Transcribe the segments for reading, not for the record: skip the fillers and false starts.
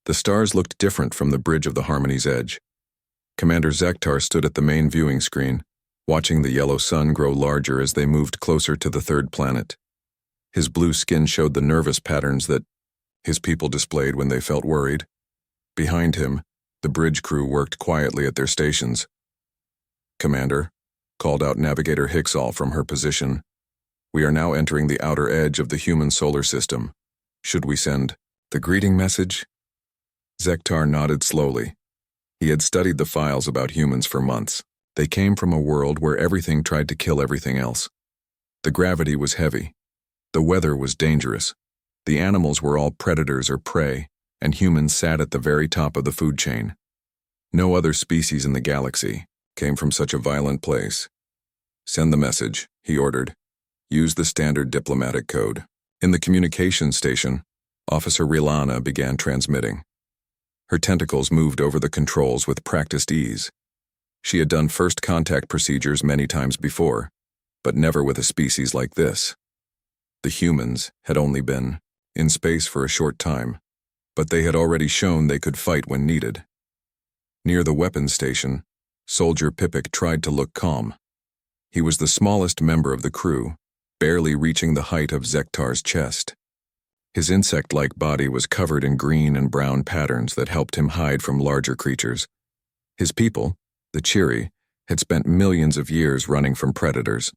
The stars looked different from the bridge of the Harmony's edge. Commander Zektar stood at the main viewing screen, watching the yellow sun grow larger as they moved closer to the third planet. His blue skin showed the nervous patterns that his people displayed when they felt worried. Behind him, the bridge crew worked quietly at their stations. "Commander," called out Navigator Hicksall from her position, "we are now entering the outer edge of the human solar system. Should we send the greeting message?" Zektar nodded slowly. He had studied the files about humans for months. They came from a world where everything tried to kill everything else. The gravity was heavy. The weather was dangerous. The animals were all predators or prey, and humans sat at the very top of the food chain. No other species in the galaxy came from such a violent place. "Send the message," he ordered. "Use the standard diplomatic code." In the communications station, Officer Rilana began transmitting. Her tentacles moved over the controls with practiced ease. She had done first contact procedures many times before, but never with a species like this. The humans had only been in space for a short time, but they had already shown they could fight when needed. Near the weapons station, Soldier Pipik tried to look calm. He was the smallest member of the crew, barely reaching the height of Zektar's chest. His insect-like body was covered in green and brown patterns that helped him hide from larger creatures. His people, the Chiri, had spent millions of years running from predators.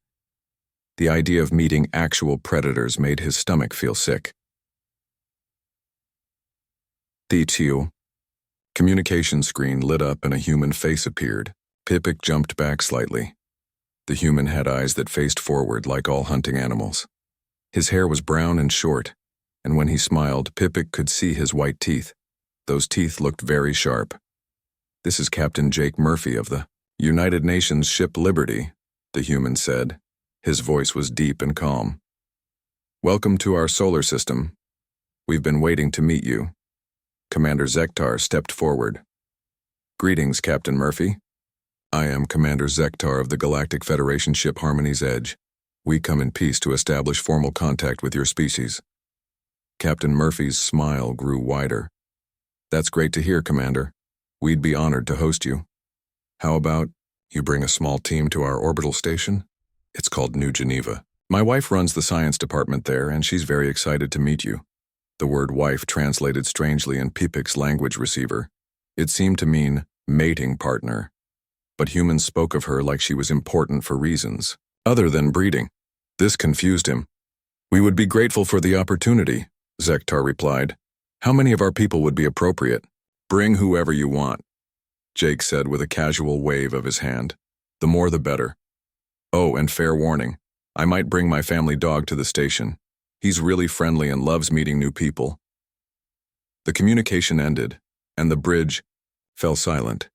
The idea of meeting actual predators made his stomach feel sick. The communication screen lit up and a human face appeared. Pipik jumped back slightly. The human had eyes that faced forward like all hunting animals. His hair was brown and short, and when he smiled, Pipik could see his white teeth. Those teeth looked very sharp. "This is Captain Jake Murphy of the United Nations ship Liberty," the human said. His voice was deep and calm. "Welcome to our solar system. We've been waiting to meet you." Commander Zektar stepped forward. "Greetings, Captain Murphy. I am Commander Zektar of the Galactic Federation ship Harmony's Edge. We come in peace to establish formal contact with your species." Captain Murphy's smile grew wider. "That's great to hear, Commander. We'd be honored to host you. How about you bring a small team to our orbital station? It's called New Geneva. My wife runs the science department there, and she's very excited to meet you." The word wife translated strangely in Pipik's language receiver. It seemed to mean mating partner, but humans spoke of her like she was important for reasons other than breeding. This confused him. "We would be grateful for the opportunity," Zektar replied. "How many of our people would be appropriate?" "Bring whoever you want," Jake said with a casual wave of his hand. "The more the better. Oh, and fair warning, I might bring my family dog to the station. He's really friendly and loves meeting new people." The communication ended, and the bridge fell silent.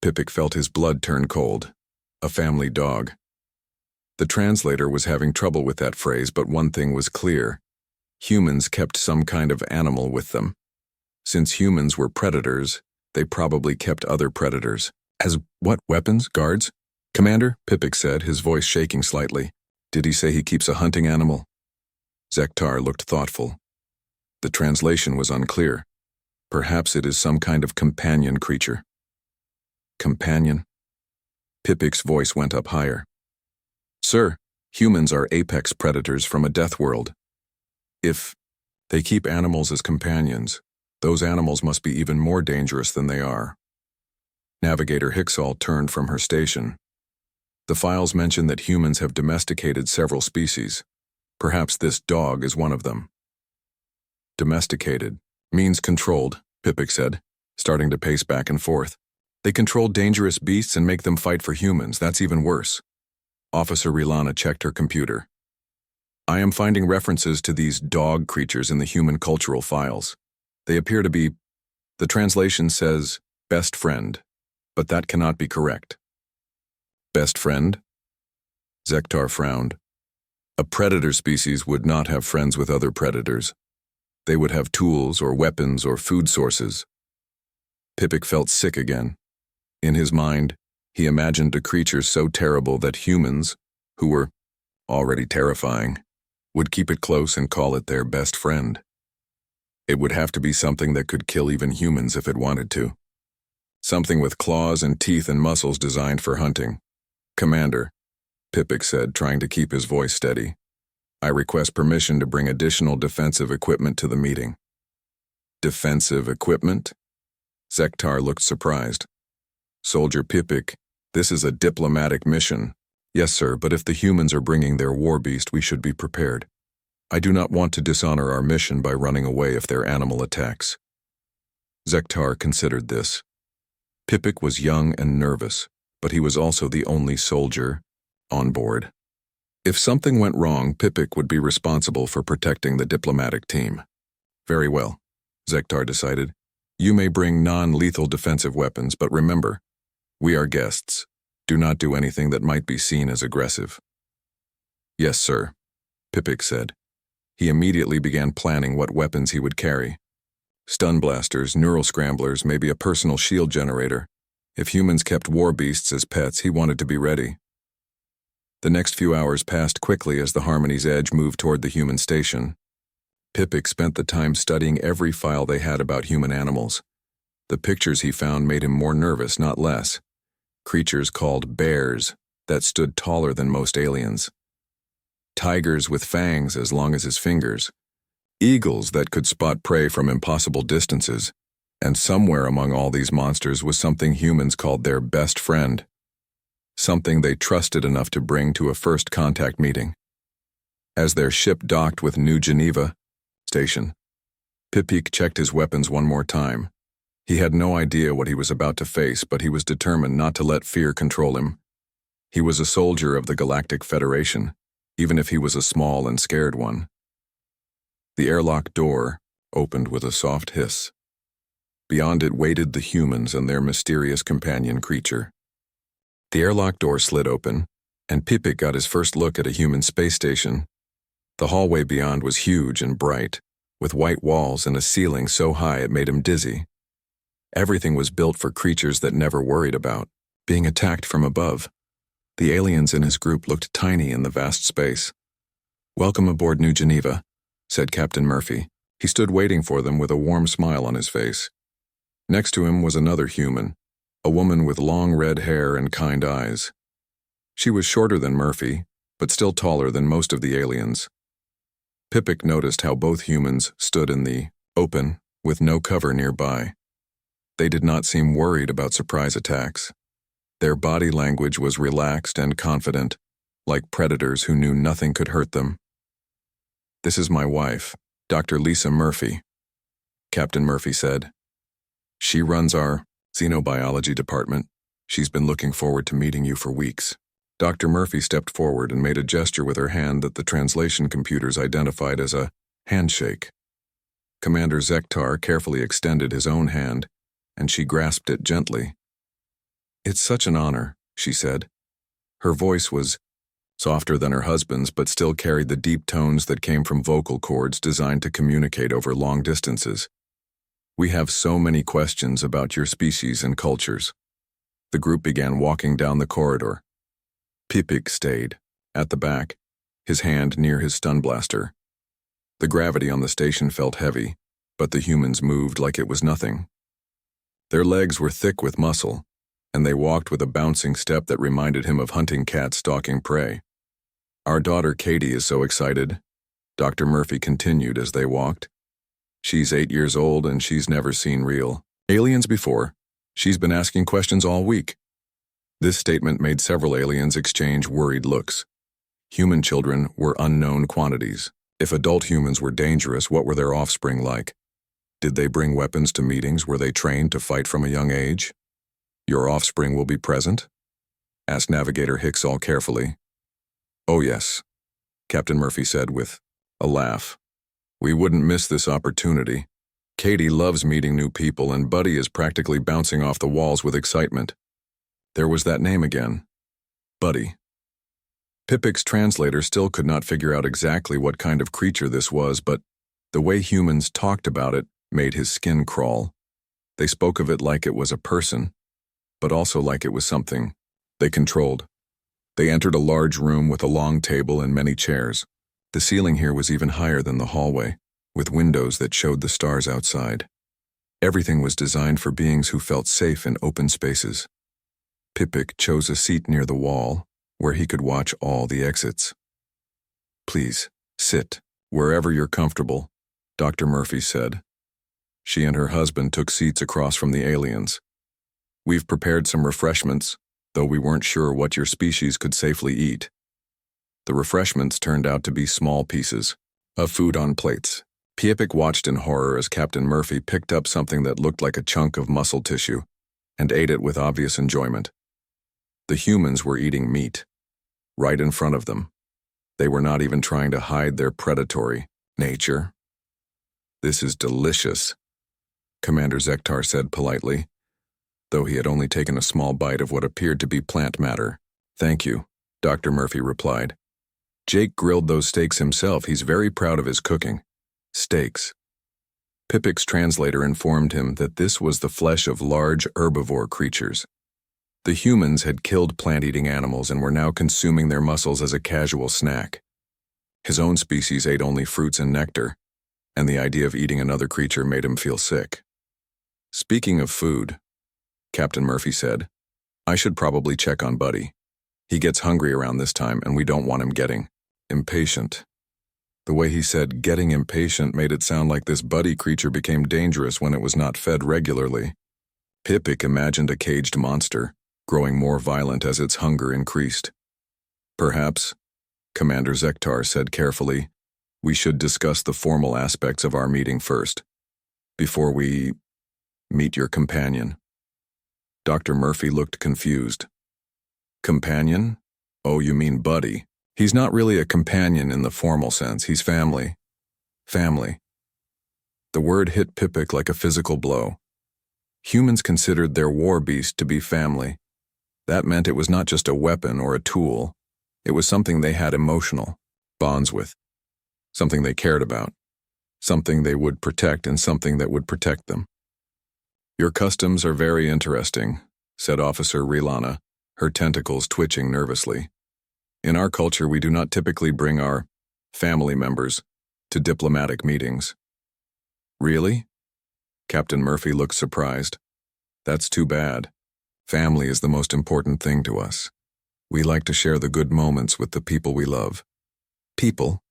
Pipik felt his blood turn cold. A family dog. The translator was having trouble with that phrase, but one thing was clear. Humans kept some kind of animal with them. Since humans were predators, they probably kept other predators. "As what, weapons? Guards?" "Commander," Pipik said, his voice shaking slightly. "Did he say he keeps a hunting animal?" Zektar looked thoughtful. The translation was unclear. Perhaps it is some kind of companion creature. "Companion?" Pipik's voice went up higher. "Sir, humans are apex predators from a deathworld. If they keep animals as companions, those animals must be even more dangerous than they are." Navigator Hicksall turned from her station. "The files mention that humans have domesticated several species. Perhaps this dog is one of them." "Domesticated means controlled," Pipik said, starting to pace back and forth. "They control dangerous beasts and make them fight for humans. That's even worse." Officer Rilana checked her computer. "I am finding references to these dog creatures in the human cultural files. They appear to be," the translation says, "best friend, but that cannot be correct." "Best friend?" Zektar frowned. "A predator species would not have friends with other predators. They would have tools or weapons or food sources." Pipik felt sick again. In his mind, he imagined a creature so terrible that humans, who were already terrifying, would keep it close and call it their best friend. It would have to be something that could kill even humans if it wanted to. Something with claws and teeth and muscles designed for hunting. Commander, Pipik said, trying to keep his voice steady, I request permission to bring additional defensive equipment to the meeting. Defensive equipment? Zektar looked surprised. Soldier Pipik, this is a diplomatic mission. Yes, sir, but if the humans are bringing their war beast, we should be prepared. I do not want to dishonor our mission by running away if their animal attacks. Zektar considered this. Pipik was young and nervous, but he was also the only soldier on board. If something went wrong, Pipik would be responsible for protecting the diplomatic team. Very well, Zektar decided. You may bring non-lethal defensive weapons, but remember, we are guests. Do not do anything that might be seen as aggressive. Yes, sir, Pipik said. He immediately began planning what weapons he would carry. Stun blasters, neural scramblers, maybe a personal shield generator. If humans kept war beasts as pets, he wanted to be ready. The next few hours passed quickly as the Harmony's Edge moved toward the human station. Pipik spent the time studying every file they had about human animals. The pictures he found made him more nervous, not less. Creatures called bears that stood taller than most aliens. Tigers with fangs as long as his fingers. Eagles that could spot prey from impossible distances. And somewhere among all these monsters was something humans called their best friend. Something they trusted enough to bring to a first contact meeting. As their ship docked with New Geneva Station, Pipik checked his weapons one more time. He had no idea what he was about to face, but he was determined not to let fear control him. He was a soldier of the Galactic Federation, even if he was a small and scared one. The airlock door opened with a soft hiss. Beyond it waited the humans and their mysterious companion creature. The airlock door slid open, and Pipik got his first look at a human space station. The hallway beyond was huge and bright, with white walls and a ceiling so high it made him dizzy. Everything was built for creatures that never worried about being attacked from above. The aliens in his group looked tiny in the vast space. Welcome aboard New Geneva, said Captain Murphy. He stood waiting for them with a warm smile on his face. Next to him was another human, a woman with long red hair and kind eyes. She was shorter than Murphy, but still taller than most of the aliens. Pipik noticed how both humans stood in the open with no cover nearby. They did not seem worried about surprise attacks. Their body language was relaxed and confident, like predators who knew nothing could hurt them. This is my wife, Dr. Lisa Murphy, Captain Murphy said. She runs our xenobiology department. She's been looking forward to meeting you for weeks. Dr. Murphy stepped forward and made a gesture with her hand that the translation computers identified as a handshake. Commander Zektar carefully extended his own hand, and she grasped it gently. It's such an honor, she said. Her voice was softer than her husband's, but still carried the deep tones that came from vocal cords designed to communicate over long distances. We have so many questions about your species and cultures. The group began walking down the corridor. Pipik stayed, at the back, his hand near his stun blaster. The gravity on the station felt heavy, but the humans moved like it was nothing. Their legs were thick with muscle, and they walked with a bouncing step that reminded him of hunting cats stalking prey. Our daughter Katie is so excited, Dr. Murphy continued as they walked. She's 8 years old and she's never seen real aliens before. She's been asking questions all week. This statement made several aliens exchange worried looks. Human children were unknown quantities. If adult humans were dangerous, what were their offspring like? Did they bring weapons to meetings? Were they trained to fight from a young age? Your offspring will be present? Asked Navigator Hicksall carefully. Oh yes, Captain Murphy said with a laugh. We wouldn't miss this opportunity. Katie loves meeting new people, and Buddy is practically bouncing off the walls with excitement. There was that name again. Buddy. Pipik's translator still could not figure out exactly what kind of creature this was, but the way humans talked about it made his skin crawl. They spoke of it like it was a person, but also like it was something they controlled. They entered a large room with a long table and many chairs. The ceiling here was even higher than the hallway, with windows that showed the stars outside. Everything was designed for beings who felt safe in open spaces. Pipik chose a seat near the wall, where he could watch all the exits. "Please, sit, wherever you're comfortable," Dr. Murphy said. She and her husband took seats across from the aliens. "We've prepared some refreshments, though we weren't sure what your species could safely eat." The refreshments turned out to be small pieces of food on plates. Pipik watched in horror as Captain Murphy picked up something that looked like a chunk of muscle tissue and ate it with obvious enjoyment. The humans were eating meat, right in front of them. They were not even trying to hide their predatory nature. "This is delicious," Commander Zektar said politely, though he had only taken a small bite of what appeared to be plant matter. "Thank you," Dr. Murphy replied. "Jake grilled those steaks himself. He's very proud of his cooking." Steaks. Pipik's translator informed him that this was the flesh of large herbivore creatures. The humans had killed plant-eating animals and were now consuming their muscles as a casual snack. His own species ate only fruits and nectar, and the idea of eating another creature made him feel sick. "Speaking of food," Captain Murphy said, "I should probably check on Buddy. He gets hungry around this time, and we don't want him getting impatient." The way he said "getting impatient" made it sound like this Buddy creature became dangerous when it was not fed regularly. Pipik imagined a caged monster, growing more violent as its hunger increased. "Perhaps," Commander Zektar said carefully, "we should discuss the formal aspects of our meeting first, before we meet your companion." Dr. Murphy looked confused. "Companion? Oh, you mean Buddy. He's not really a companion in the formal sense. He's family." Family. The word hit Pipik like a physical blow. Humans considered their war beast to be family. That meant it was not just a weapon or a tool. It was something they had emotional bonds with, something they cared about, something they would protect, and something that would protect them. "Your customs are very interesting," said Officer Rilana, her tentacles twitching nervously. "In our culture, we do not typically bring our family members to diplomatic meetings." "Really?" Captain Murphy looked surprised. "That's too bad. Family is the most important thing to us. We like to share the good moments with the people we love." "People?"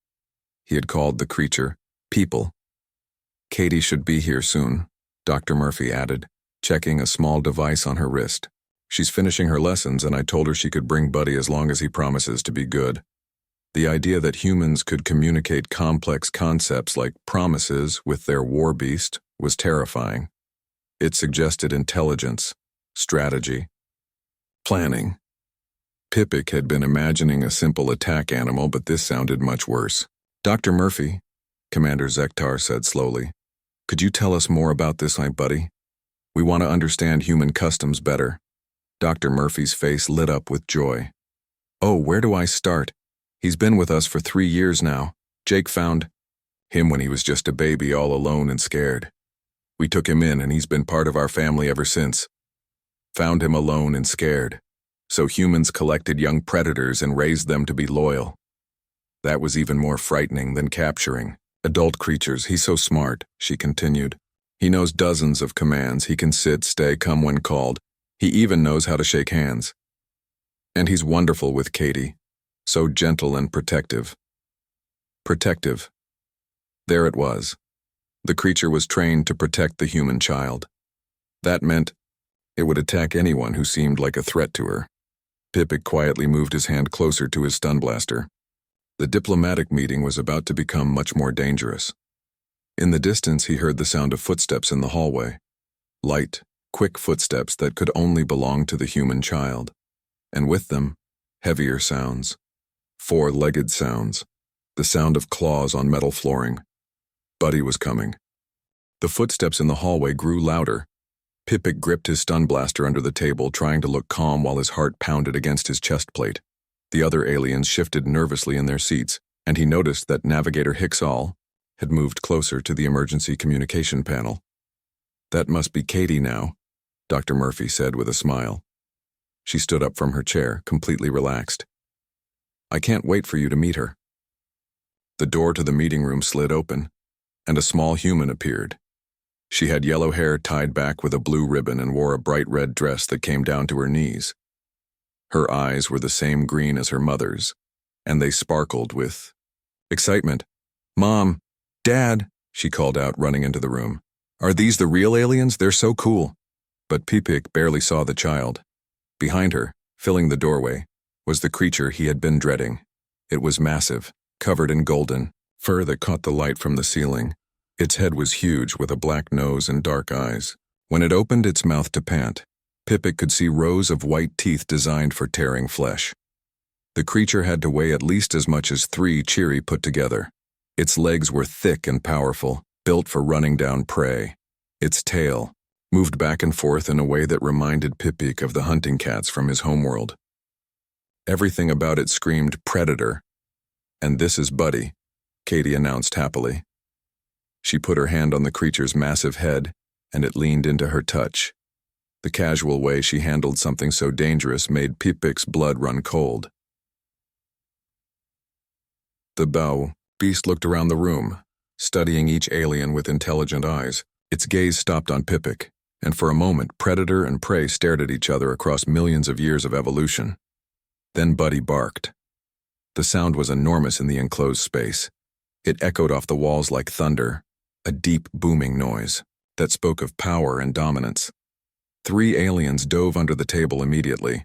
He had called the creature people. "Katie should be here soon," Dr. Murphy added, checking a small device on her wrist. "She's finishing her lessons, and I told her she could bring Buddy as long as he promises to be good." The idea that humans could communicate complex concepts like promises with their war beast was terrifying. It suggested intelligence, strategy, planning. Pipik had been imagining a simple attack animal, but this sounded much worse. "Dr. Murphy," Commander Zektar said slowly, "could you tell us more about this, Buddy? We want to understand human customs better." Dr. Murphy's face lit up with joy. "Oh, where do I start? He's been with us for 3 years now. Jake found him when he was just a baby, all alone and scared. We took him in, and he's been part of our family ever since. Found him alone and scared. So humans collected young predators and raised them to be loyal. That was even more frightening than capturing adult creatures. He's so smart," she continued. "He knows dozens of commands. He can sit, stay, come when called. He even knows how to shake hands. And he's wonderful with Katie. So gentle and protective." Protective. There it was. The creature was trained to protect the human child. That meant it would attack anyone who seemed like a threat to her. Pipik quietly moved his hand closer to his stun blaster. The diplomatic meeting was about to become much more dangerous. In the distance, he heard the sound of footsteps in the hallway. Light, quick footsteps that could only belong to the human child. And with them, heavier sounds. 4-legged sounds. The sound of claws on metal flooring. Buddy was coming. The footsteps in the hallway grew louder. Pipik gripped his stun blaster under the table, trying to look calm while his heart pounded against his chest plate. The other aliens shifted nervously in their seats, and he noticed that Navigator Hicksall had moved closer to the emergency communication panel. "That must be Katie now," Dr. Murphy said with a smile. She stood up from her chair, completely relaxed. "I can't wait for you to meet her." The door to the meeting room slid open. and a small human appeared. She had yellow hair tied back with a blue ribbon and wore a bright red dress that came down to her knees. Her eyes were the same green as her mother's, and they sparkled with excitement. "Mom, Dad," she called out, running into the room. "Are these the real aliens? They're so cool." But Pipik barely saw the child. Behind her, filling the doorway, was the creature he had been dreading. It was massive, covered in golden fur that caught the light from the ceiling. Its head was huge with a black nose and dark eyes. When it opened its mouth to pant, Pipik could see rows of white teeth designed for tearing flesh. The creature had to weigh at least as much as 3 Cheery put together. Its legs were thick and powerful, built for running down prey. Its tail moved back and forth in a way that reminded Pipik of the hunting cats from his homeworld. Everything about it screamed predator. "And this is Buddy," Katie announced happily. She put her hand on the creature's massive head, and it leaned into her touch. The casual way she handled something so dangerous made Pipik's blood run cold. The beast looked around the room, studying each alien with intelligent eyes. Its gaze stopped on Pipik, and for a moment predator and prey stared at each other across millions of years of evolution. Then Buddy barked. The sound was enormous in the enclosed space. It echoed off the walls like thunder, a deep booming noise that spoke of power and dominance. 3 aliens dove under the table immediately.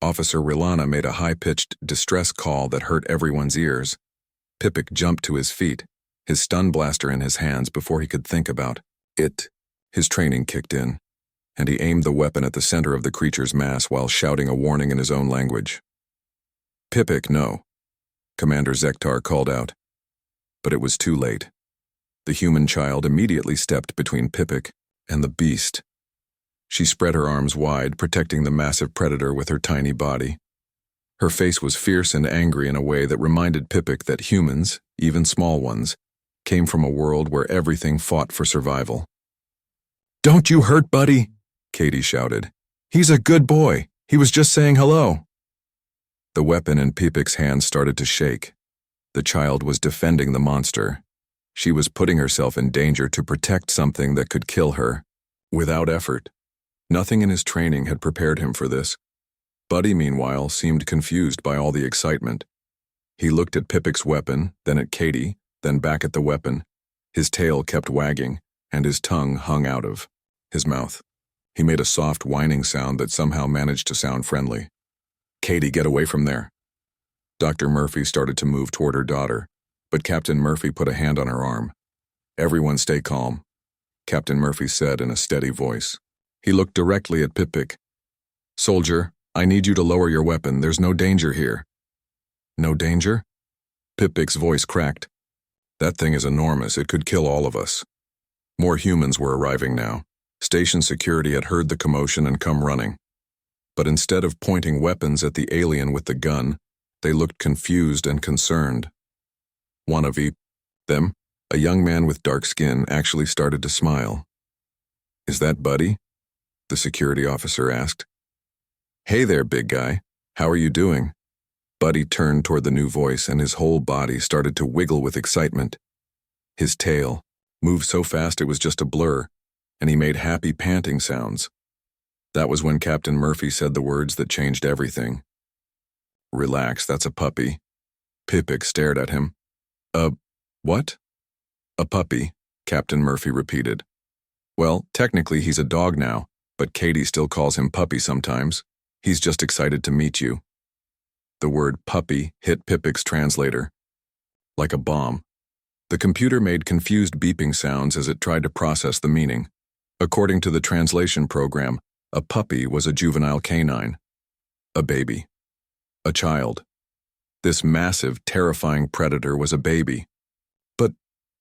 Officer Rilana made a high-pitched distress call that hurt everyone's ears. Pipik jumped to his feet, his stun blaster in his hands before he could think about it. His training kicked in, and he aimed the weapon at the center of the creature's mass while shouting a warning in his own language. "Pipik, no," Commander Zektar called out. But it was too late. The human child immediately stepped between Pipik and the beast. She spread her arms wide, protecting the massive predator with her tiny body. Her face was fierce and angry in a way that reminded Pipik that humans, even small ones, came from a world where everything fought for survival. "Don't you hurt Buddy," Katie shouted. "He's a good boy. He was just saying hello." The weapon in Pipik's hand started to shake. The child was defending the monster. She was putting herself in danger to protect something that could kill her, without effort. Nothing in his training had prepared him for this. Buddy, meanwhile, seemed confused by all the excitement. He looked at Pipik's weapon, then at Katie, then back at the weapon. His tail kept wagging, and his tongue hung out of his mouth. He made a soft whining sound that somehow managed to sound friendly. "Katie, get away from there." Dr. Murphy started to move toward her daughter, but Captain Murphy put a hand on her arm. "Everyone stay calm," Captain Murphy said in a steady voice. He looked directly at Pipik. "Soldier, I need you to lower your weapon. There's no danger here." "No danger?" Pipik's voice cracked. "That thing is enormous. It could kill all of us." More humans were arriving now. Station security had heard the commotion and come running. But instead of pointing weapons at the alien with the gun, they looked confused and concerned. One of them, a young man with dark skin, actually started to smile. "Is that Buddy?" the security officer asked. "Hey there, big guy. How are you doing?" Buddy turned toward the new voice, and his whole body started to wiggle with excitement. His tail moved so fast it was just a blur, and he made happy panting sounds. That was when Captain Murphy said the words that changed everything. "Relax, that's a puppy." Pipik stared at him. What?" "A puppy," Captain Murphy repeated. "Well, technically he's a dog now, but Katie still calls him Puppy sometimes. He's just excited to meet you." The word puppy hit Pipik's translator like a bomb. The computer made confused beeping sounds as it tried to process the meaning. According to the translation program, a puppy was a juvenile canine. A baby. A child. This massive, terrifying predator was a baby.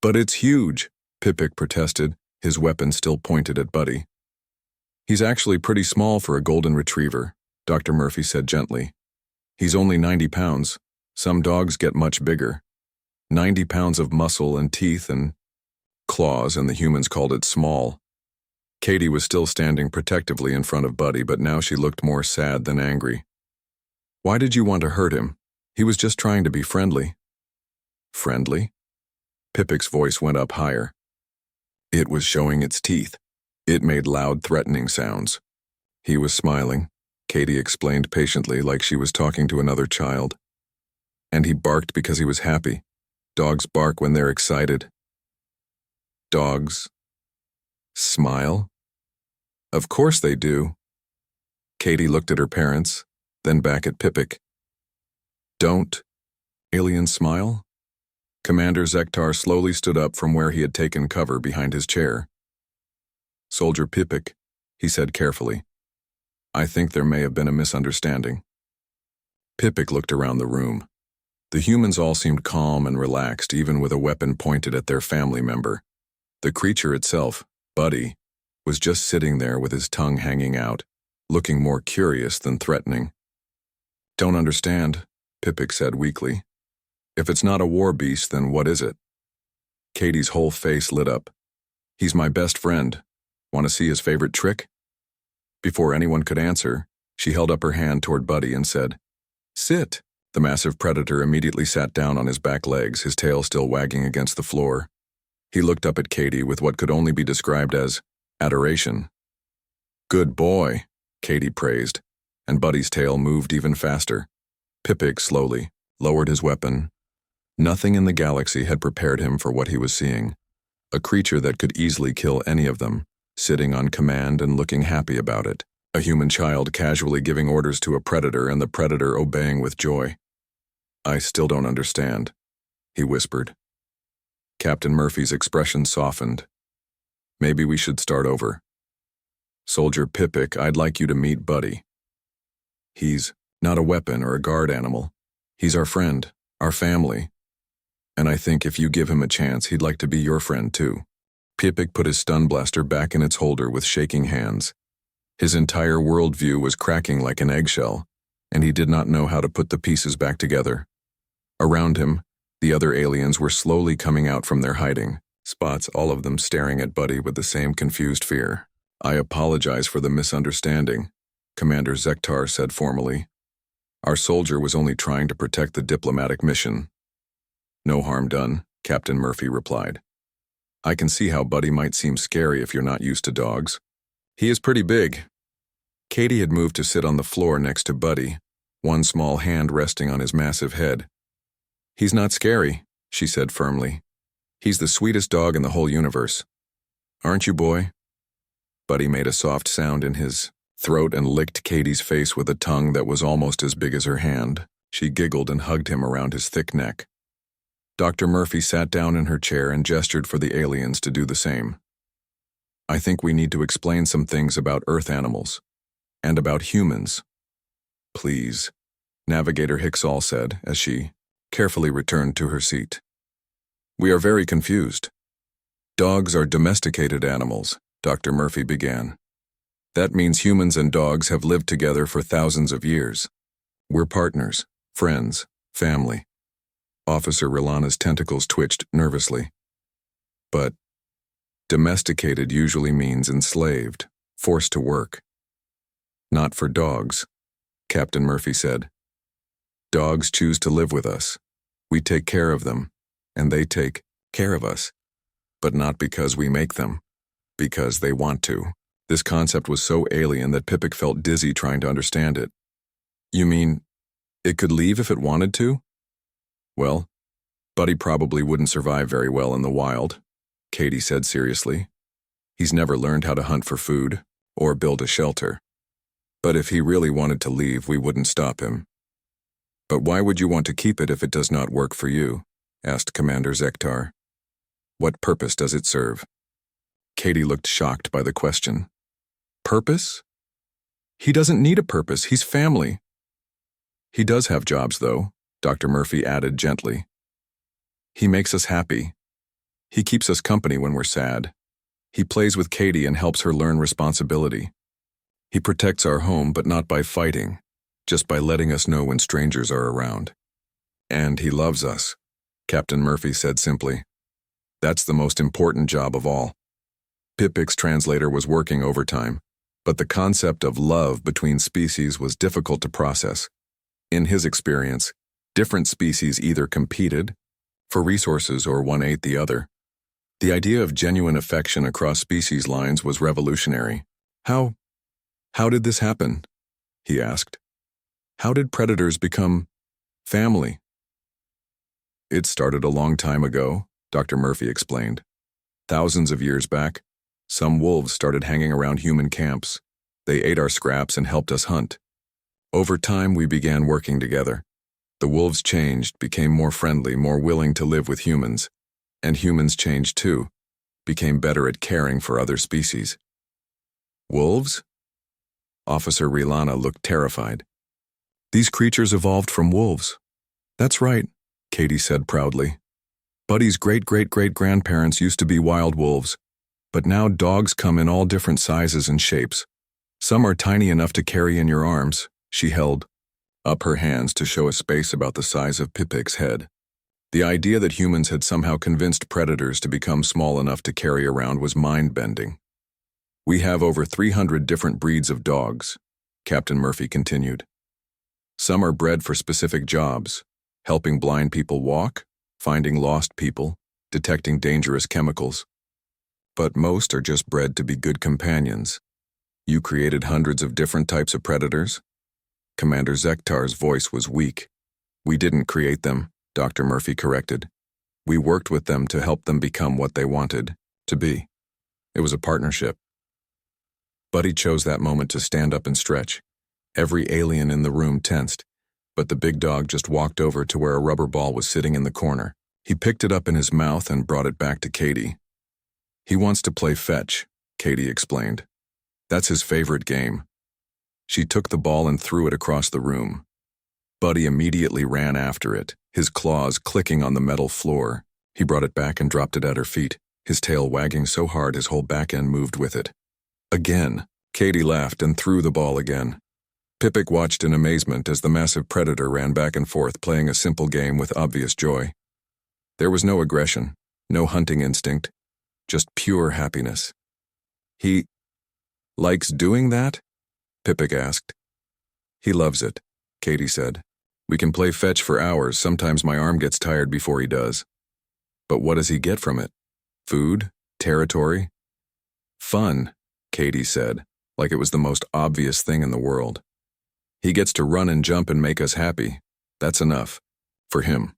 But it's huge," Pipik protested, his weapon still pointed at Buddy. "He's actually pretty small for a golden retriever," Dr. Murphy said gently. "He's only 90 pounds. Some dogs get much bigger. 90 pounds of muscle and teeth and claws, and the humans called it small." Katie was still standing protectively in front of Buddy, but now she looked more sad than angry. "Why did you want to hurt him? He was just trying to be friendly." "Friendly?" Pipik's voice went up higher. It was showing its teeth. It made loud, threatening sounds. He was smiling, Katie explained patiently like she was talking to another child. And he barked because he was happy. Dogs bark when they're excited. Dogs smile? Of course they do. Katie looked at her parents, then back at Pipik. Don't aliens smile? Commander Zektar slowly stood up from where he had taken cover behind his chair. Soldier Pipik, he said carefully. I think there may have been a misunderstanding. Pipik looked around the room. The humans all seemed calm and relaxed, even with a weapon pointed at their family member. The creature itself, Buddy, was just sitting there with his tongue hanging out, looking more curious than threatening. Don't understand, Pipik said weakly. If it's not a war beast, then what is it? Katie's whole face lit up. He's my best friend. Want to see his favorite trick? Before anyone could answer, she held up her hand toward Buddy and said, Sit. The massive predator immediately sat down on his back legs, his tail still wagging against the floor. He looked up at Katie with what could only be described as adoration. Good boy, Katie praised, and Buddy's tail moved even faster. Pipik slowly lowered his weapon. Nothing in the galaxy had prepared him for what he was seeing. A creature that could easily kill any of them, sitting on command and looking happy about it. A human child casually giving orders to a predator and the predator obeying with joy. I still don't understand, he whispered. Captain Murphy's expression softened. Maybe we should start over. Soldier Pipik, I'd like you to meet Buddy. He's not a weapon or a guard animal. He's our friend, our family. And I think if you give him a chance, he'd like to be your friend too. Pipik put his stun blaster back in its holder with shaking hands. His entire worldview was cracking like an eggshell, and he did not know how to put the pieces back together. Around him, the other aliens were slowly coming out from their hiding spots, all of them staring at Buddy with the same confused fear. I apologize for the misunderstanding, Commander Zektar said formally. Our soldier was only trying to protect the diplomatic mission. No harm done, Captain Murphy replied. I can see how Buddy might seem scary if you're not used to dogs. He is pretty big. Katie had moved to sit on the floor next to Buddy, one small hand resting on his massive head. He's not scary, she said firmly. He's the sweetest dog in the whole universe. Aren't you, boy? Buddy made a soft sound in his throat and licked Katie's face with a tongue that was almost as big as her hand. She giggled and hugged him around his thick neck. Dr. Murphy sat down in her chair and gestured for the aliens to do the same. I think we need to explain some things about Earth animals, and about humans. Please, Navigator Hicksall said as she carefully returned to her seat. We are very confused. Dogs are domesticated animals, Dr. Murphy began. That means humans and dogs have lived together for thousands of years. We're partners, friends, family. Officer Rilana's tentacles twitched nervously. But domesticated usually means enslaved, forced to work. Not for dogs, Captain Murphy said. Dogs choose to live with us. We take care of them, and they take care of us. But not because we make them, because they want to. This concept was so alien that Pipik felt dizzy trying to understand it. You mean, it could leave if it wanted to? Well, Buddy probably wouldn't survive very well in the wild, Katie said seriously. He's never learned how to hunt for food or build a shelter. But if he really wanted to leave, we wouldn't stop him. But why would you want to keep it if it does not work for you? Asked Commander Zektar. What purpose does it serve? Katie looked shocked by the question. Purpose? He doesn't need a purpose, he's family. He does have jobs, though, Dr. Murphy added gently. He makes us happy. He keeps us company when we're sad. He plays with Katie and helps her learn responsibility. He protects our home, but not by fighting, just by letting us know when strangers are around. And he loves us, Captain Murphy said simply. That's the most important job of all. Pipik's translator was working overtime, but the concept of love between species was difficult to process. In his experience, different species either competed for resources or one ate the other. The idea of genuine affection across species lines was revolutionary. How did this happen? He asked. How did predators become family? It started a long time ago, Dr. Murphy explained. Thousands of years back, some wolves started hanging around human camps. They ate our scraps and helped us hunt. Over time, we began working together. The wolves changed, became more friendly, more willing to live with humans. And humans changed too, became better at caring for other species. Wolves? Officer Rilana looked terrified. These creatures evolved from wolves. That's right, Katie said proudly. Buddy's great-great-great-grandparents used to be wild wolves, but now dogs come in all different sizes and shapes. Some are tiny enough to carry in your arms. She held up her hands to show a space about the size of Pipic's head. The idea that humans had somehow convinced predators to become small enough to carry around was mind-bending. We have over 300 different breeds of dogs, Captain Murphy continued. Some are bred for specific jobs, helping blind people walk, finding lost people, detecting dangerous chemicals. But most are just bred to be good companions. You created hundreds of different types of predators? Commander Zektar's voice was weak. We didn't create them, Dr. Murphy corrected. We worked with them to help them become what they wanted to be. It was a partnership. Buddy chose that moment to stand up and stretch. Every alien in the room tensed, but the big dog just walked over to where a rubber ball was sitting in the corner. He picked it up in his mouth and brought it back to Katie. He wants to play fetch, Katie explained. That's his favorite game. She took the ball and threw it across the room. Buddy immediately ran after it, his claws clicking on the metal floor. He brought it back and dropped it at her feet, his tail wagging so hard his whole back end moved with it. Again, Katie laughed and threw the ball again. Pipic watched in amazement as the massive predator ran back and forth playing a simple game with obvious joy. There was no aggression, no hunting instinct, just pure happiness. He likes doing that? Pipic asked. He loves it, Katie said. We can play fetch for hours, sometimes my arm gets tired before he does. But what does he get from it? Food? Territory? Fun, Katie said, like it was the most obvious thing in the world. He gets to run and jump and make us happy. That's enough. For him.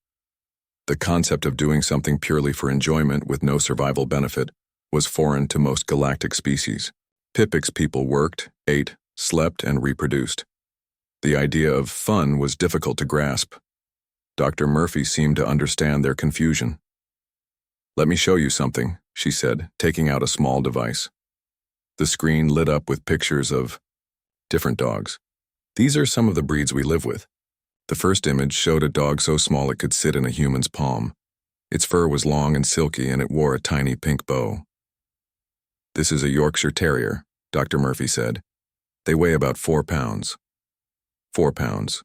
The concept of doing something purely for enjoyment with no survival benefit was foreign to most galactic species. Pipic's people worked, ate, slept, and reproduced. The idea of fun was difficult to grasp. Dr. Murphy seemed to understand their confusion. Let me show you something, she said, taking out a small device. The screen lit up with pictures of different dogs. These are some of the breeds we live with. The first image showed a dog so small it could sit in a human's palm. Its fur was long and silky and it wore a tiny pink bow. This is a Yorkshire Terrier, Dr. Murphy said. They weigh about 4 pounds. 4 pounds.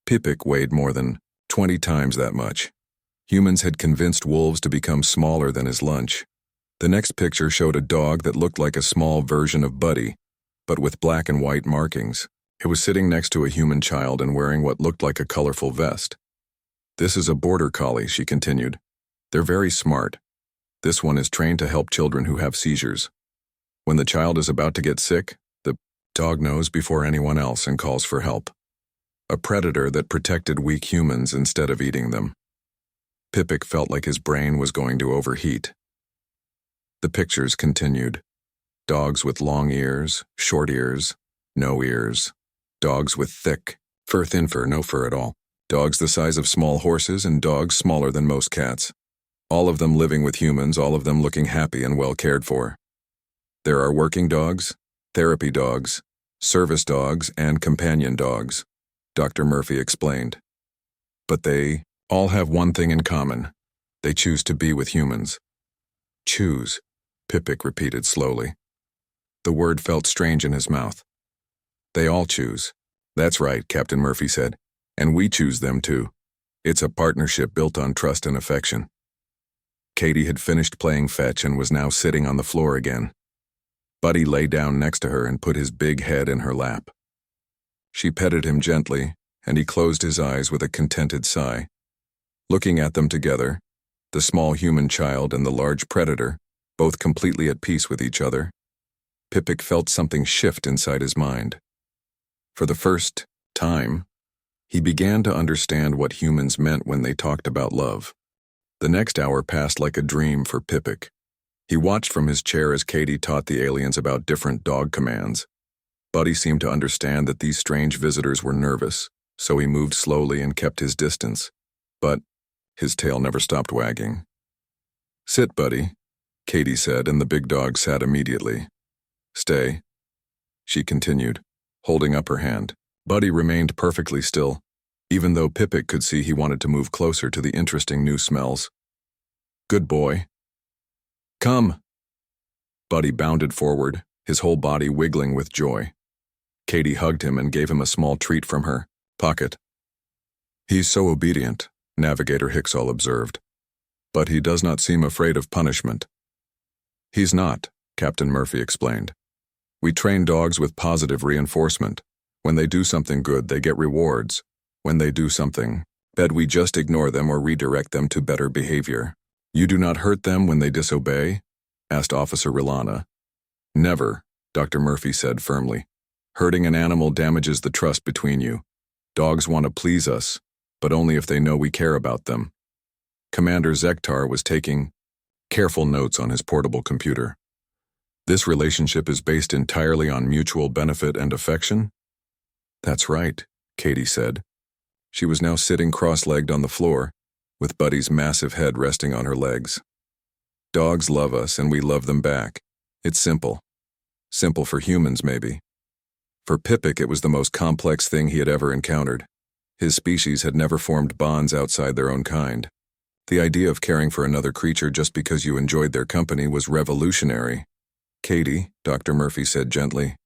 Pipic weighed more than 20 times that much. Humans had convinced wolves to become smaller than his lunch. The next picture showed a dog that looked like a small version of Buddy, but with black and white markings. It was sitting next to a human child and wearing what looked like a colorful vest. This is a border collie, she continued. They're very smart. This one is trained to help children who have seizures. When the child is about to get sick, the dog knows before anyone else and calls for help. A predator that protected weak humans instead of eating them. Pipic felt like his brain was going to overheat. The pictures continued. Dogs with long ears, short ears, no ears. Dogs with thick fur, thin fur, no fur at all. Dogs the size of small horses and dogs smaller than most cats. All of them living with humans, all of them looking happy and well cared for. There are working dogs, therapy dogs, service dogs, and companion dogs, Dr. Murphy explained. But they all have one thing in common. They choose to be with humans. Choose, Pipic repeated slowly. The word felt strange in his mouth. They all choose. That's right, Captain Murphy said. And we choose them too. It's a partnership built on trust and affection. Katie had finished playing fetch and was now sitting on the floor again. Buddy lay down next to her and put his big head in her lap. She petted him gently, and he closed his eyes with a contented sigh. Looking at them together, The small human child and the large predator, both completely at peace with each other. Pipik felt something shift inside his mind. For the first time, he began to understand what humans meant when they talked about love. The next hour passed like a dream for Pipik. He watched from his chair as Katie taught the aliens about different dog commands. Buddy seemed to understand that these strange visitors were nervous, so he moved slowly and kept his distance. But his tail never stopped wagging. "Sit, Buddy," Katie said, and the big dog sat immediately. "Stay," she continued, holding up her hand. Buddy remained perfectly still, even though Pipik could see he wanted to move closer to the interesting new smells. "Good boy. Come." Buddy bounded forward, his whole body wiggling with joy. Katie hugged him and gave him a small treat from her pocket. "He's so obedient," Navigator Hicksall observed. "But he does not seem afraid of punishment." "He's not," Captain Murphy explained. "We train dogs with positive reinforcement. When they do something good, they get rewards. When they do something bad, we just ignore them or redirect them to better behavior." "You do not hurt them when they disobey?" asked Officer Rilana. "Never," Dr. Murphy said firmly. "Hurting an animal damages the trust between you. Dogs want to please us, but only if they know we care about them." Commander Zektar was taking careful notes on his portable computer. "This relationship is based entirely on mutual benefit and affection?" "That's right," Katie said. She was now sitting cross-legged on the floor, with Buddy's massive head resting on her legs. "Dogs love us and we love them back. It's simple. Simple for humans, maybe." For Pipik, it was the most complex thing he had ever encountered. His species had never formed bonds outside their own kind. The idea of caring for another creature just because you enjoyed their company was revolutionary. "Katie," Dr. Murphy said gently,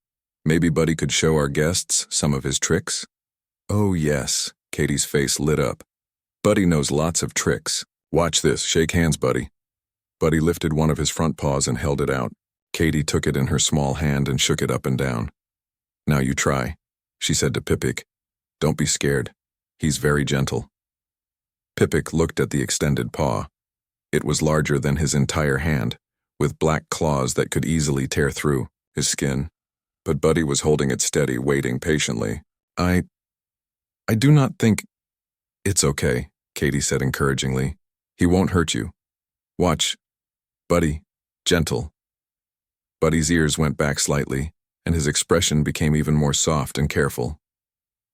"maybe Buddy could show our guests some of his tricks?" "Oh yes," Katie's face lit up. "Buddy knows lots of tricks. Watch this. Shake hands, Buddy." Buddy lifted one of his front paws and held it out. Katie took it in her small hand and shook it up and down. "Now you try," she said to Pipik. "Don't be scared. He's very gentle." Pipik looked at the extended paw. It was larger than his entire hand, with black claws that could easily tear through his skin. But Buddy was holding it steady, waiting patiently. I do not think—" "It's okay," Katie said encouragingly. "He won't hurt you. Watch. Buddy, gentle." Buddy's ears went back slightly, and his expression became even more soft and careful.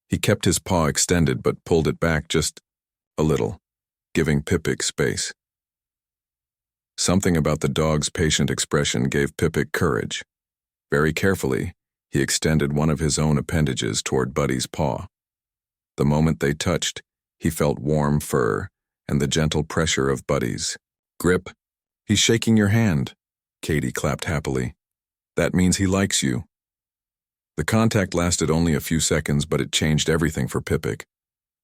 He kept his paw extended but pulled it back just a little, giving Pipik space. Something about the dog's patient expression gave Pipik courage. Very carefully, he extended one of his own appendages toward Buddy's paw. The moment they touched, he felt warm fur and the gentle pressure of Buddy's grip. "He's shaking your hand," Katie clapped happily. "That means he likes you." The contact lasted only a few seconds, but it changed everything for Pipik.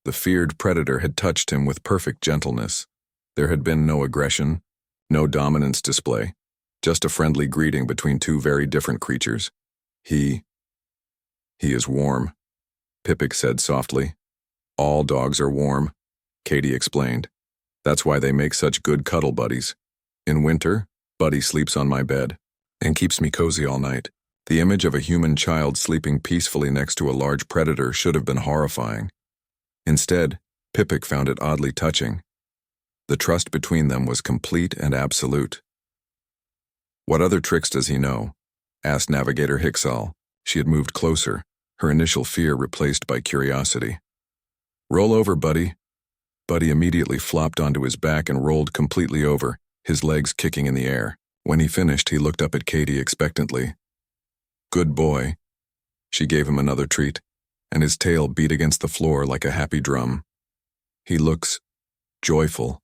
The feared predator had touched him with perfect gentleness. There had been no aggression, no dominance display, just a friendly greeting between two very different creatures. He is warm," Pipik said softly. "All dogs are warm," Katie explained. "That's why they make such good cuddle buddies. In winter, Buddy sleeps on my bed and keeps me cozy all night." The image of a human child sleeping peacefully next to a large predator should have been horrifying. Instead, Pipik found it oddly touching. The trust between them was complete and absolute. "What other tricks does he know?" asked Navigator Hicksall. She had moved closer, her initial fear replaced by curiosity. "Roll over, Buddy." Buddy immediately flopped onto his back and rolled completely over, his legs kicking in the air. When he finished, he looked up at Katie expectantly. "Good boy." She gave him another treat, and his tail beat against the floor like a happy drum. "He looks joyful,"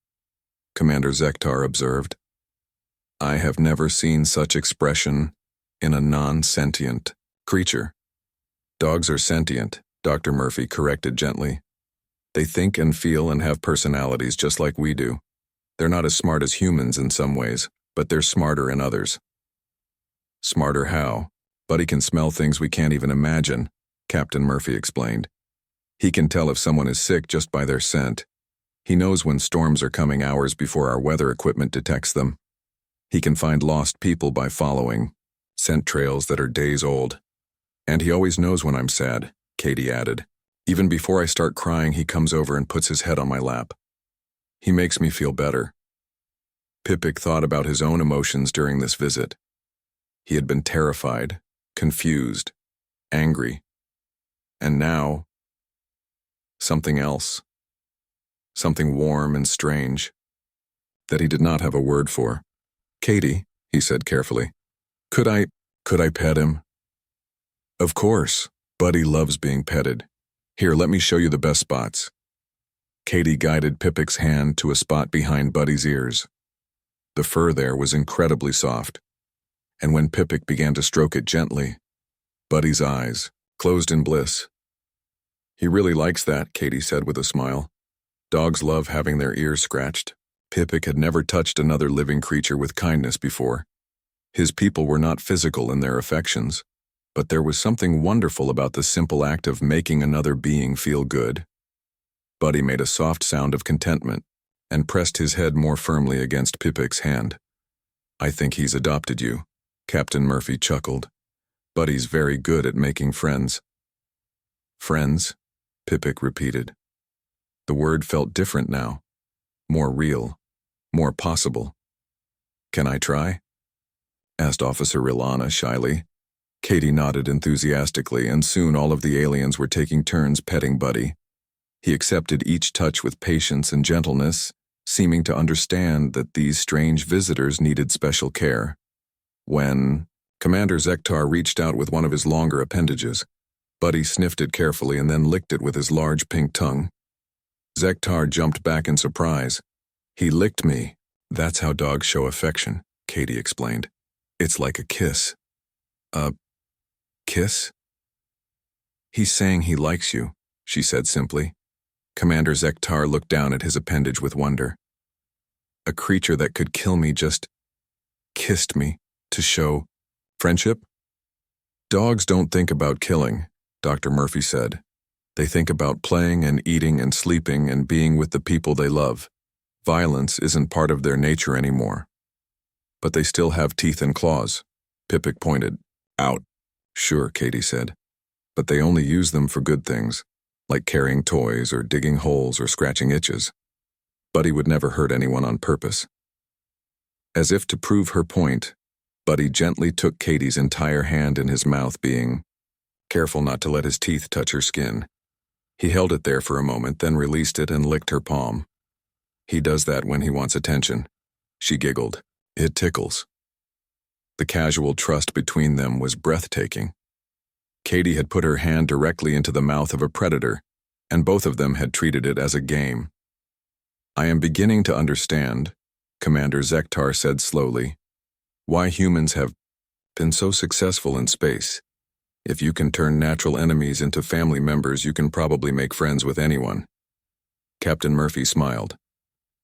Commander Zektar observed. "I have never seen such expression in a non-sentient creature." "Dogs are sentient," Dr. Murphy corrected gently. "They think and feel and have personalities just like we do. They're not as smart as humans in some ways, but they're smarter in others." "Smarter how?" "Buddy can smell things we can't even imagine," Captain Murphy explained. "He can tell if someone is sick just by their scent. He knows when storms are coming hours before our weather equipment detects them. He can find lost people by following scent trails that are days old. And he always knows when I'm sad, Katie added. Even before I start crying, he comes over and puts his head on my lap. He makes me feel better. Pipik thought about his own emotions during this visit. He had been terrified, confused, angry. And now, something else. Something warm and strange that he did not have a word for. Katie, he said carefully, could I pet him? Of course. Buddy loves being petted. Here, let me show you the best spots. Katie guided Pipik's hand to a spot behind Buddy's ears. The fur there was incredibly soft, and when Pipik began to stroke it gently, Buddy's eyes closed in bliss. He really likes that, Katie said with a smile. Dogs love having their ears scratched. Pipik had never touched another living creature with kindness before. His people were not physical in their affections, but there was something wonderful about the simple act of making another being feel good. Buddy made a soft sound of contentment and pressed his head more firmly against Pipik's hand. I think he's adopted you, Captain Murphy chuckled. Buddy's very good at making friends. Friends? Pipik repeated. The word felt different now, more real, more possible. Can I try? Asked Officer Rilana shyly. Katie nodded enthusiastically, and soon all of the aliens were taking turns petting Buddy. He accepted each touch with patience and gentleness, seeming to understand that these strange visitors needed special care. When Commander Zektar reached out with one of his longer appendages, Buddy sniffed it carefully and then licked it with his large pink tongue. Zektar jumped back in surprise. He licked me. That's how dogs show affection, Katie explained. It's like a kiss. A kiss? He's saying he likes you, she said simply. Commander Zektar looked down at his appendage with wonder. A creature that could kill me just kissed me to show friendship? Dogs don't think about killing, Dr. Murphy said. They think about playing and eating and sleeping and being with the people they love. Violence isn't part of their nature anymore. But they still have teeth and claws. Pipik pointed. Out. Sure, Katie said. But they only use them for good things, like carrying toys or digging holes or scratching itches. Buddy would never hurt anyone on purpose. As if to prove her point, Buddy gently took Katie's entire hand in his mouth, being careful not to let his teeth touch her skin. He held it there for a moment, then released it and licked her palm. He does that when he wants attention. She giggled. It tickles. The casual trust between them was breathtaking. Katie had put her hand directly into the mouth of a predator, and both of them had treated it as a game. I am beginning to understand, Commander Zektar said slowly, why humans have been so successful in space. If you can turn natural enemies into family members, you can probably make friends with anyone. Captain Murphy smiled.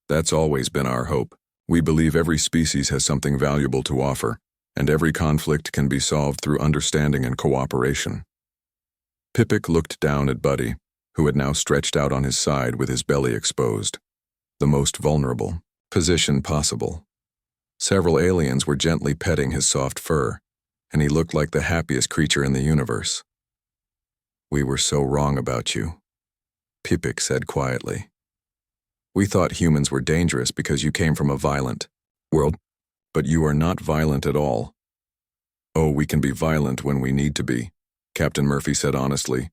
That's always been our hope. We believe every species has something valuable to offer, and every conflict can be solved through understanding and cooperation. Pipik looked down at Buddy, who had now stretched out on his side with his belly exposed, the most vulnerable position possible. Several aliens were gently petting his soft fur, and he looked like the happiest creature in the universe. We were so wrong about you, Pipik said quietly. We thought humans were dangerous because you came from a violent world, but you are not violent at all. Oh, we can be violent when we need to be, Captain Murphy said honestly,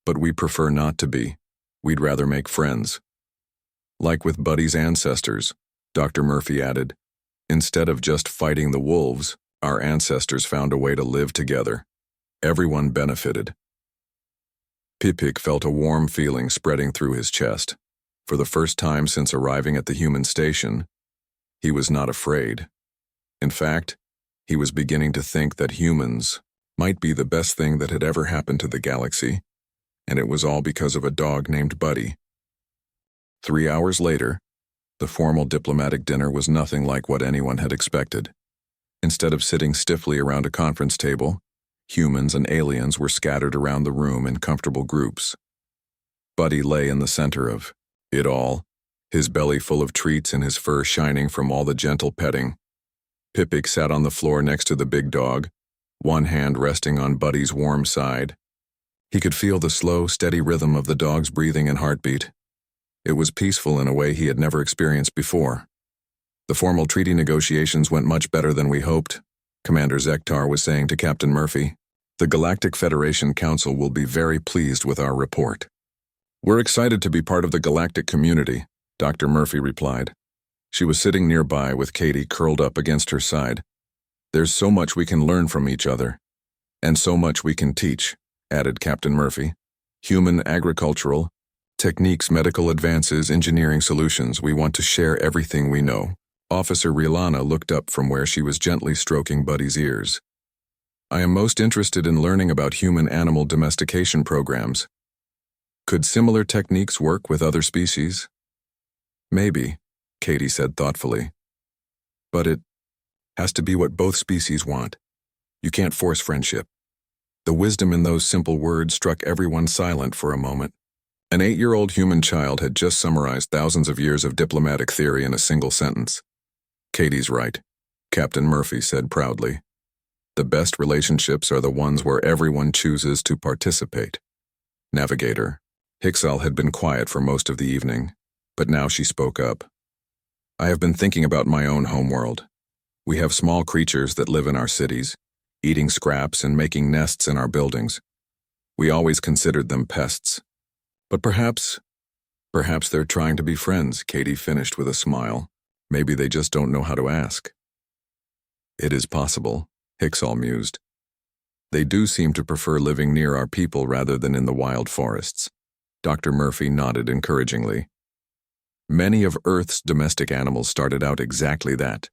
but we prefer not to be. We'd rather make friends. Like with Buddy's ancestors, Dr. Murphy added, instead of just fighting the wolves, our ancestors found a way to live together. Everyone benefited. Pipik felt a warm feeling spreading through his chest. For the first time since arriving at the human station, he was not afraid. In fact, he was beginning to think that humans might be the best thing that had ever happened to the galaxy, and it was all because of a dog named Buddy. 3 hours later, the formal diplomatic dinner was nothing like what anyone had expected. Instead of sitting stiffly around a conference table, humans and aliens were scattered around the room in comfortable groups. Buddy lay in the center of it all, his belly full of treats and his fur shining from all the gentle petting. Pipik sat on the floor next to the big dog, one hand resting on Buddy's warm side. He could feel the slow, steady rhythm of the dog's breathing and heartbeat. It was peaceful in a way he had never experienced before. The formal treaty negotiations went much better than we hoped, Commander Zektar was saying to Captain Murphy. The Galactic Federation Council will be very pleased with our report. We're excited to be part of the galactic community, Dr. Murphy replied. She was sitting nearby with Katie curled up against her side. There's so much we can learn from each other. And so much we can teach, added Captain Murphy. Human, agricultural, techniques, medical advances, engineering solutions. We want to share everything we know. Officer Rihanna looked up from where she was gently stroking Buddy's ears. I am most interested in learning about human-animal domestication programs. Could similar techniques work with other species? Maybe, Katie said thoughtfully. But it has to be what both species want. You can't force friendship. The wisdom in those simple words struck everyone silent for a moment. An 8-year-old human child had just summarized thousands of years of diplomatic theory in a single sentence. Katie's right, Captain Murphy said proudly. The best relationships are the ones where everyone chooses to participate. Navigator. Hixal had been quiet for most of the evening, but now she spoke up. I have been thinking about my own homeworld. We have small creatures that live in our cities, eating scraps and making nests in our buildings. We always considered them pests. But perhaps they're trying to be friends, Katie finished with a smile. Maybe they just don't know how to ask. It is possible, Hixal mused. They do seem to prefer living near our people rather than in the wild forests. Dr. Murphy nodded encouragingly. Many of Earth's domestic animals started out exactly that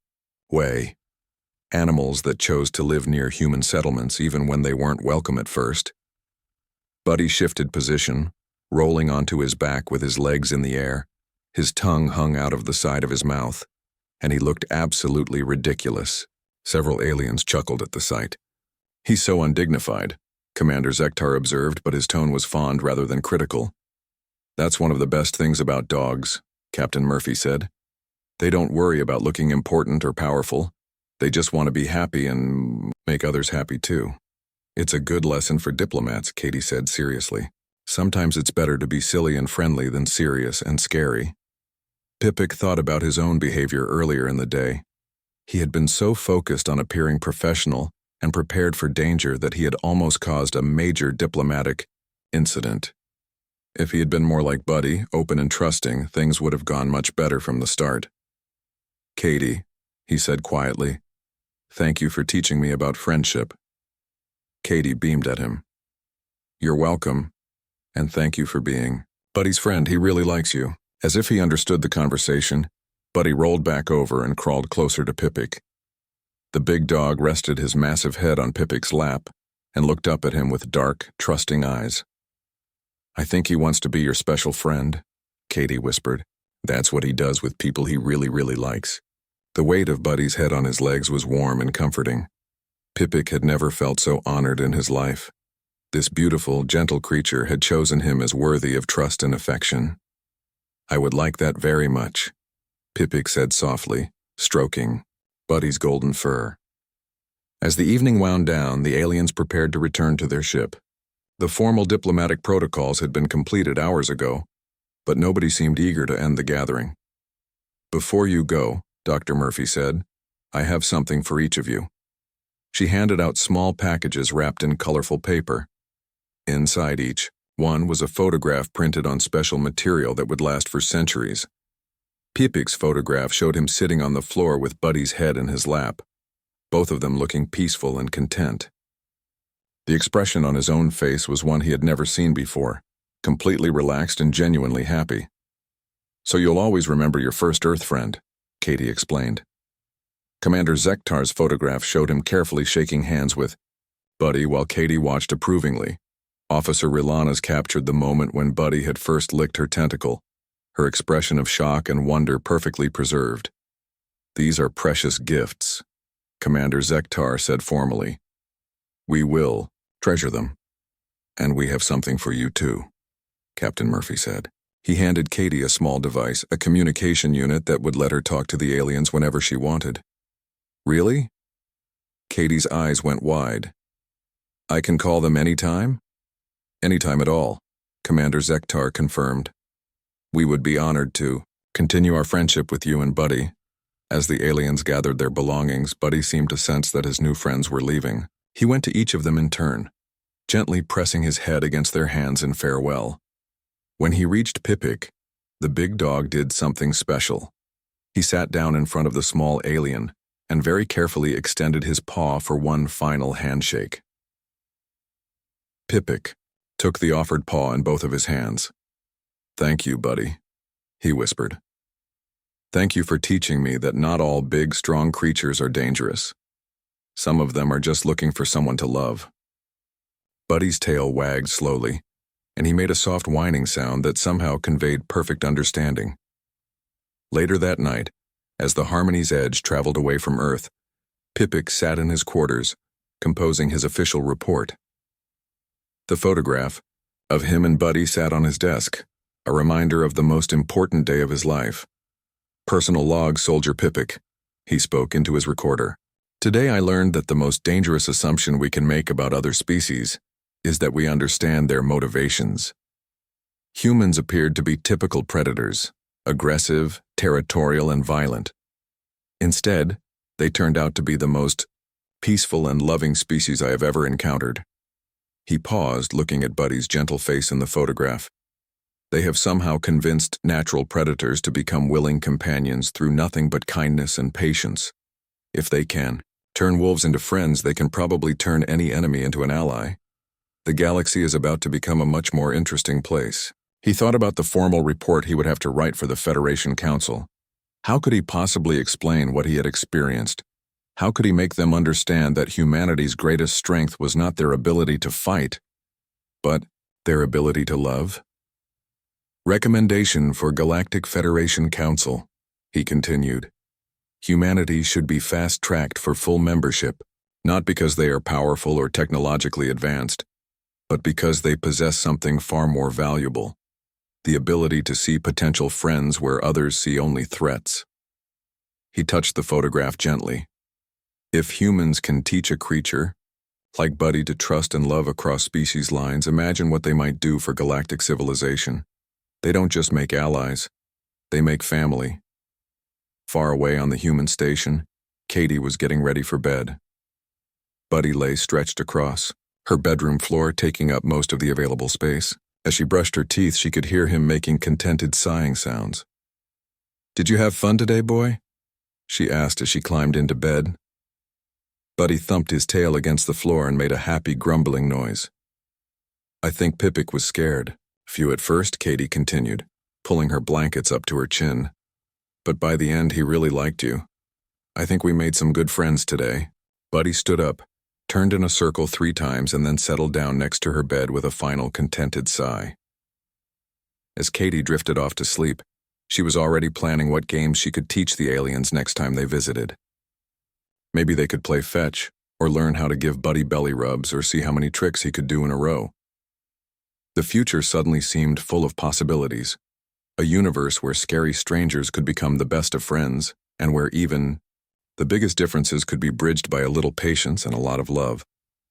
way. Animals that chose to live near human settlements even when they weren't welcome at first. Buddy shifted position, rolling onto his back with his legs in the air. His tongue hung out of the side of his mouth, and he looked absolutely ridiculous. Several aliens chuckled at the sight. He's so undignified, Commander Zektar observed, but his tone was fond rather than critical. That's one of the best things about dogs, Captain Murphy said. They don't worry about looking important or powerful. They just want to be happy and make others happy too. It's a good lesson for diplomats, Katie said seriously. Sometimes it's better to be silly and friendly than serious and scary. Pipik thought about his own behavior earlier in the day. He had been so focused on appearing professional and prepared for danger that he had almost caused a major diplomatic incident. If he had been more like Buddy, open and trusting, things would have gone much better from the start. Katie, he said quietly, thank you for teaching me about friendship. Katie beamed at him. You're welcome, and thank you for being Buddy's friend. He really likes you. As if he understood the conversation, Buddy rolled back over and crawled closer to Pipik. The big dog rested his massive head on Pipik's lap and looked up at him with dark, trusting eyes. I think he wants to be your special friend, Katie whispered. That's what he does with people he really, really likes. The weight of Buddy's head on his legs was warm and comforting. Pipik had never felt so honored in his life. This beautiful, gentle creature had chosen him as worthy of trust and affection. I would like that very much, Pipik said softly, stroking Buddy's golden fur. As the evening wound down, the aliens prepared to return to their ship. The formal diplomatic protocols had been completed hours ago, but nobody seemed eager to end the gathering. Before you go, Dr. Murphy said, I have something for each of you. She handed out small packages wrapped in colorful paper. Inside each one was a photograph printed on special material that would last for centuries. Pipik's photograph showed him sitting on the floor with Buddy's head in his lap, both of them looking peaceful and content. The expression on his own face was one he had never seen before, completely relaxed and genuinely happy. So you'll always remember your first Earth friend, Katie explained. Commander Zektar's photograph showed him carefully shaking hands with Buddy while Katie watched approvingly. Officer Rilana's captured the moment when Buddy had first licked her tentacle, her expression of shock and wonder perfectly preserved. These are precious gifts, Commander Zektar said formally. We will treasure them. And we have something for you too, Captain Murphy said. He handed Katie a small device, a communication unit that would let her talk to the aliens whenever she wanted. Really? Katie's eyes went wide. I can call them anytime? Anytime at all, Commander Zektar confirmed. We would be honored to continue our friendship with you and Buddy. As the aliens gathered their belongings, Buddy seemed to sense that his new friends were leaving. He went to each of them in turn, gently pressing his head against their hands in farewell. When he reached Pipik, the big dog did something special. He sat down in front of the small alien and very carefully extended his paw for one final handshake. Pipik took the offered paw in both of his hands. Thank you, Buddy, he whispered. Thank you for teaching me that not all big, strong creatures are dangerous. Some of them are just looking for someone to love. Buddy's tail wagged slowly, and he made a soft whining sound that somehow conveyed perfect understanding. Later that night, as the Harmony's edge traveled away from Earth, Pipik sat in his quarters, composing his official report. The photograph of him and Buddy sat on his desk, a reminder of the most important day of his life. Personal log, Soldier Pipik, he spoke into his recorder. Today I learned that the most dangerous assumption we can make about other species is that we understand their motivations. Humans appeared to be typical predators, aggressive, territorial, and violent. Instead, they turned out to be the most peaceful and loving species I have ever encountered. He paused, looking at Buddy's gentle face in the photograph. They have somehow convinced natural predators to become willing companions through nothing but kindness and patience. If they can turn wolves into friends, they can probably turn any enemy into an ally. The galaxy is about to become a much more interesting place. He thought about the formal report he would have to write for the Federation Council. How could he possibly explain what he had experienced? How could he make them understand that humanity's greatest strength was not their ability to fight, but their ability to love? Recommendation for Galactic Federation Council, he continued. Humanity should be fast-tracked for full membership, not because they are powerful or technologically advanced, but because they possess something far more valuable, the ability to see potential friends where others see only threats. He touched the photograph gently. If humans can teach a creature, like Buddy, to trust and love across species lines, imagine what they might do for galactic civilization. They don't just make allies, they make family. Far away on the human station, Katie was getting ready for bed. Buddy lay stretched across, her bedroom floor taking up most of the available space. As she brushed her teeth, she could hear him making contented sighing sounds. "Did you have fun today, boy?" she asked as she climbed into bed. Buddy thumped his tail against the floor and made a happy grumbling noise. "I think Pipik was scared. Few at first," Katie continued, pulling her blankets up to her chin. "But by the end, he really liked you. I think we made some good friends today." Buddy stood up, turned in a circle 3 times, and then settled down next to her bed with a final contented sigh. As Katie drifted off to sleep, she was already planning what games she could teach the aliens next time they visited. Maybe they could play fetch, or learn how to give Buddy belly rubs, or see how many tricks he could do in a row. The future suddenly seemed full of possibilities, a universe where scary strangers could become the best of friends, and where even the biggest differences could be bridged by a little patience and a lot of love,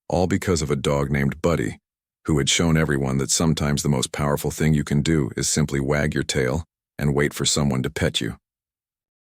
all because of a dog named Buddy, who had shown everyone that sometimes the most powerful thing you can do is simply wag your tail and wait for someone to pet you.